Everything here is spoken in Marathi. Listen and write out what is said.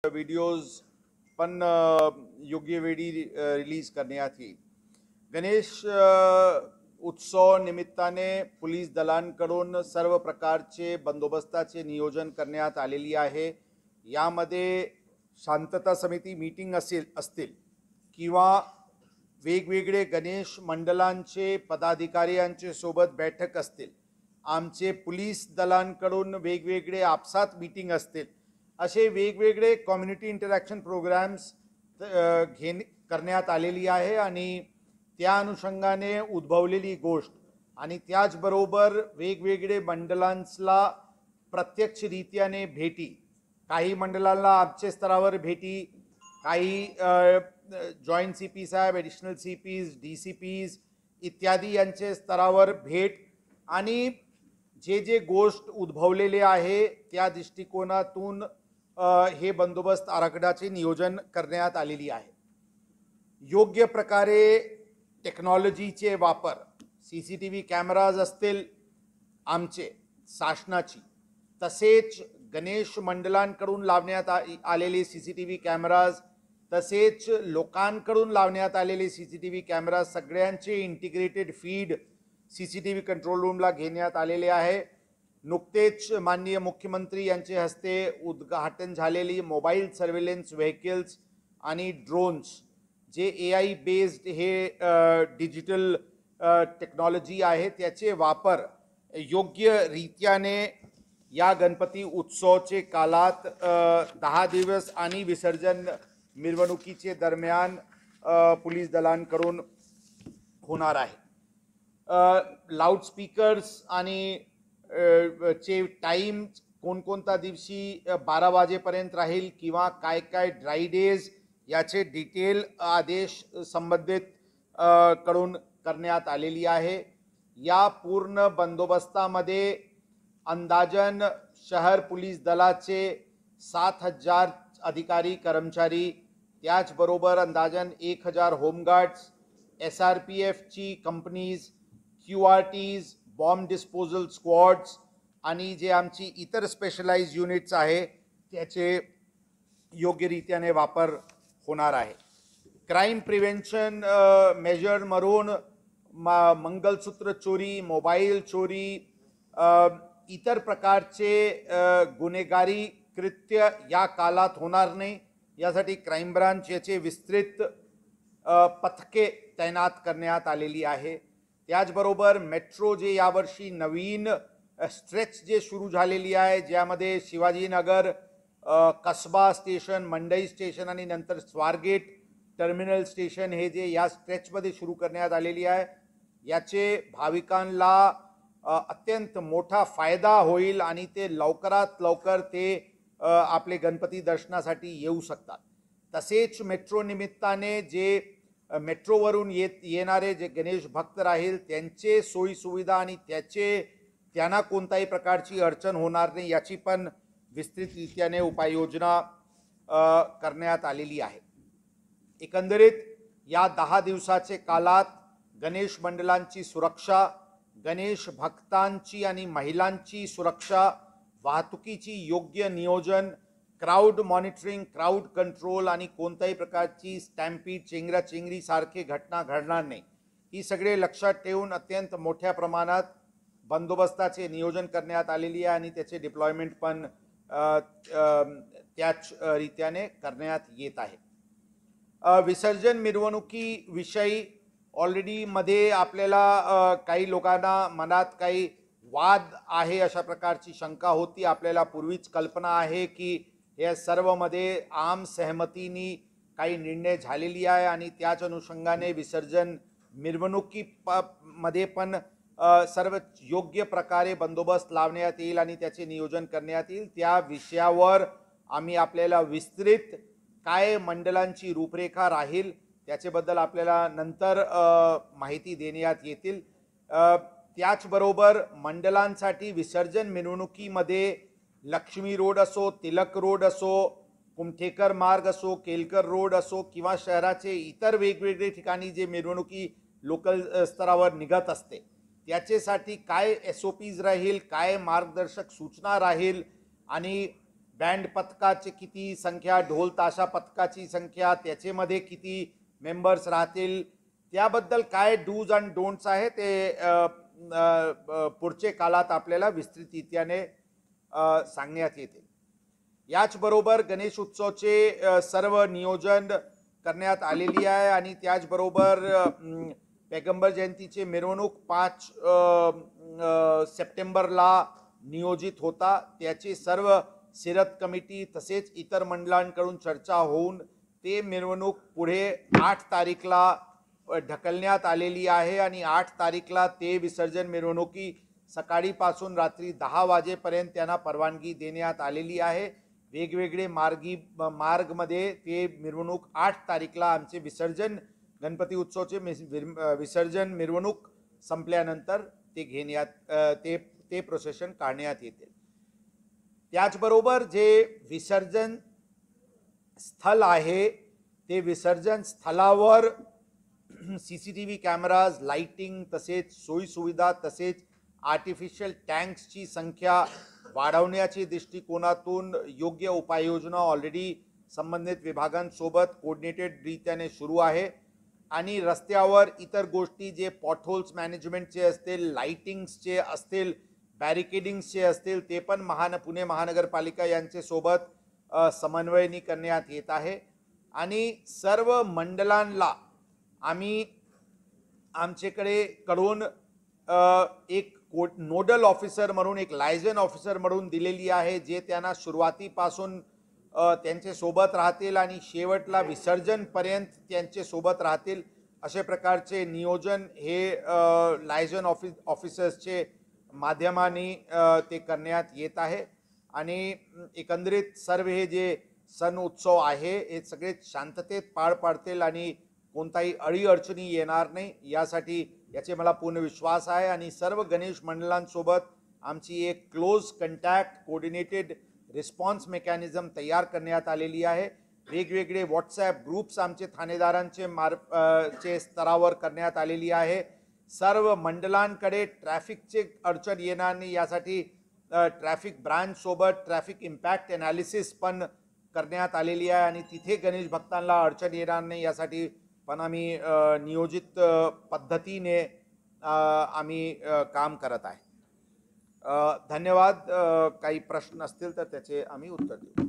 व्हिडिओज पण योग्य वेळी रिलीज करण्यात येईल। गणेश उत्सव निमित्ताने पोलीस दलांकडून सर्व प्रकारचे बंदोबस्ताचे नियोजन करण्यात आलेली आहे। यामध्ये शांतता समिती मीटिंग असतील किंवा वेगवेगळे गणेश मंडळांचे पदाधिकाऱ्यांचे सोबत बैठक असतील, आमचे पोलीस दलांकडून वेगवेगळे आपसात मीटिंग असतील, असे वेगवेगळे कम्युनिटी इंटरॅक्शन प्रोग्राम्स करण्यात आलेली आहे। आणि त्या अनुषंगाने उद्भवलेली गोष्ट आणि त्याचबरोबर वेगवेगळे मंडळांना प्रत्यक्षरित्याने भेटी, काही मंडळांना आमच्या स्तरावर भेटी, काही जॉईंट सीपी साहेब, ॲडिशनल सीपीज, डीसीपीज इत्यादी यांच्या स्तरावर भेट आणि जे गोष्ट उद्भवलेले आहे त्या दृष्टिकोनातून हे बंदोबस्त आराखड्याचे नियोजन करण्यात आलेली आहे। योग्य प्रकारे टेक्नॉलॉजीचे वापर, सीसीटीव्ही कॅमेराज असतील आमचे शासनाची, तसेच गणेश मंडळांकडून लावण्यात आलेले सीसीटीव्ही कॅमेराज, तसेच लोकांकडून लावण्यात आलेले सीसीटीव्ही कॅमेराज सगळ्यांचे इंटिग्रेटेड फीड सीसीटीव्ही कंट्रोल रूमला घेण्यात आलेले आहे। नुकतेच माननीय मुख्यमंत्री यांचे हस्ते उद्घाटन झालेली मोबाईल सर्व्हेलन्स व्हेकल्स आणि ड्रोन्स, जे AI बेस्ड हे डिजिटल टेक्नॉलॉजी आहे, त्याचे वापर योग्य रीत्याने या गणपती उत्सवाचे कालात 10 दिवस आणि विसर्जन मिरवणुकीचे दरम्यान पोलीस दलांकडून होणार आहे। लाऊडस्पीकर्स आणि चे टाइम कोणकोणत्या दिवशी 12 वाजेपर्यंत राहील किंवा काय काय ड्राय डेज याचे डिटेल आदेश संबंधित कडून करण्यात आलेली आहे। या पूर्ण बंदोबस्तामध्ये अंदाजन शहर पोलीस दलाचे 7000 अधिकारी कर्मचारी, त्याचबरोबर अंदाजन 1000 होमगार्ड्स, SRPFची companies, QRTs, bomb disposal squads आणि जे आमची इतर स्पेशलाइज युनिट्स आहे त्याचे योग्यरीत्याने वापर होणार आहे। क्राइम प्रिव्हेंशन मेजर म्हणून मंगलसूत्र चोरी, मोबाईल चोरी, इतर प्रकारचे गुन्हेगारी कृत्य या कालात होणार नाही, यासाठी क्राइम ब्रांच याचे विस्तृत पथके तैनात करण्यात आलेली आहे। त्याचबरोबर मेट्रो जे यावर्षी नवीन स्ट्रेच जे सुरू झालेली आहे, ज्यामध्ये शिवाजीनगर, कसबा स्टेशन, मंडई स्टेशन आणि नंतर स्वारगेट टर्मिनल स्टेशन हे जे या स्ट्रेचमध्ये सुरू करण्यात आलेली आहे, याचे भाविकांना अत्यंत मोठा फायदा होईल आणि ते लवकरात लवकर ते आपले गणपती दर्शनासाठी येऊ शकतात। तसेच मेट्रो निमित्ताने जे मेट्रोवरून येणारे जे गणेश भक्त राहील त्यांचे सोयी सुविधा आणि त्यांना कोणत्याही प्रकारची अडचण होणार नाही याची पण विस्तृतरित्याने उपाययोजना करण्यात आलेली आहे। एकंदरीत या 10 दिवसाचे कालात गणेश मंडळांची सुरक्षा, गणेश भक्तांची आणि महिलांची सुरक्षा, वाहतुकीची योग्य नियोजन, क्राउड मॉनिटरिंग, क्राउड कंट्रोल आणि कोणत्याही प्रकारची स्टॅम्पीड, चेंगराचेंगरी सारखे घटना घडणार नाही, ही सगळे लक्षात ठेवून अत्यंत मोठ्या प्रमाणात बंदोबस्ताचे नियोजन करण्यात आलेली आहे आणि त्याचे डिप्लॉयमेंट पण त्याच रीत्याने करण्यात येत आहे। विसर्जन मिरवणुकीविषयी ऑलरेडी मध्ये आपल्याला काही लोकांना मनात काही वाद आहे अशा प्रकारची शंका होती। आपल्याला पूर्वीच कल्पना आहे की या सर्वमध्ये आम सहमतीने काही निर्णय झालेली आहे आणि त्याच अनुषंगाने विसर्जन मिरवणुकीमध्ये पण सर्व योग्य प्रकारे बंदोबस्त लावण्यात येईल आणि त्याचे नियोजन करण्यात येईल। त्या विषयावर आम्ही आपल्याला विस्तृत काय मंडळांची रूपरेखा राहील त्याच्याबद्दल आपल्याला नंतर माहिती देण्यात येतील। त्याचबरोबर मंडळांसाठी विसर्जन मिरवणुकीमध्ये लक्ष्मी रोड असो, तिलक रोड असो, कुमठेकर मार्ग असो, केलकर रोड असो किंवा शहराचे इतर वेगवेगळे ठिकाणी जे मिरवणुकी लोकल स्तरावर निघत असते त्याच्यासाठी काय SOPs राहील, काय मार्गदर्शक सूचना राहील आणि बँड पथकाची किती संख्या, ढोल ताशा पथकाची संख्या, त्याच्यामध्ये किती मेंबर्स राहतील, त्याबद्दल काय डूज अँड डोंट्स आहे ते पुढचे काळात आपल्याला विस्तृतरित्याने सांगण्यात येते. याचबरोबर गणेश उत्सवचे सर्व नियोजन करण्यात आलेली आहे आणि त्याचबरोबर पैगंबर जयंतीची मिरवणूक 5 सप्टेंबरला नियोजित होता. त्याची सर्व सिरत कमिटी तसेच इतर मंडळांकडून चर्चा होऊन ते मिरवणूक पुढे 8 तारीखला ढकलण्यात आलेली आहे आणि 8 तारीखला ते विसर्जन मिरवणुकी सकाळीपासून रात्री 10 वाजेपर्यंत त्यांना परवानगी देण्यात आलेली आहे. वेगवेगळे मार्गमध्ये ते मिरवणूक 8 तारीखला आमचे विसर्जन गणपती उत्सवचे विसर्जन मिरवणूक संपल्यानंतर ते घेण्यात ते प्रोसेशन काढण्यात येते. त्याचबरोबर जे विसर्जन स्थल आहे ते विसर्जन स्थळावर CCTV कॅमेराज, लाइटिंग तसेच सोयीसुविधा तसेच आर्टिफिशियल टँक्सची संख्या वाढवण्याच्या दृष्टिकोनातून योग्य उपाययोजना ऑलरेडी संबंधित विभागांसोबत कोऑर्डिनेटेड रीत्याने सुरू आहे आणि रस्त्यावर इतर गोष्टी जे पॉटहोल्स मॅनेजमेंटचे असतील, लाइटिंग्सचे असतील, बॅरिकेडिंग्सचे असतील ते पण पुणे महानगरपालिका यांचे सोबत समन्वयनी करण्यात येत आहे आणि सर्व मंडळांना आम्ही आमच्याकडे कडून एक नोडल ऑफिसर म्हणून एक लायझन ऑफिसर म्हणून दिलेली आहे जे त्यांना सुरुवातीपासून त्यांचे सोबत राहतील आणि शेवटला विसर्जनपर्यंत त्यांचे सोबत राहतील अशा प्रकारचे नियोजन हे लायझन ऑफिसर्सचे माध्यमाने ते करण्यात येत आहे आणि एकंदरीत सर्व हे जे सण उत्सव आहे हे सगळे शांततेत पार पाडतील आणि कोणताही अडीअडचणी येणार नाही यासाठी याचे मला पूर्ण विश्वास आहे आणि सर्व गणेश मंडळांसोबत आमची एक क्लोज कंटॅक्ट कोऑर्डिनेटेड रिस्पॉन्स मेकॅनिझम तयार करण्यात आलेली आहे. वेगवेगळे व्हॉट्सॲप ग्रुप्स आमचे ठाणेदारांचे स्तरावर करण्यात आलेली आहे. सर्व मंडळांकडे ट्रॅफिकचे अडचण येणार नाही यासाठी ट्रॅफिक ब्रांच सोबत ट्रॅफिक इम्पॅक्ट एनालिसिस पण करण्यात आलेली आहे आणि तिथे गणेश भक्तांना अडचण येणार नाही यासाठी पण आम्ही नियोजित पद्धतीने आम्ही काम करत आहे. धन्यवाद. काही प्रश्न असतील तर त्याचे आम्ही उत्तर देऊ.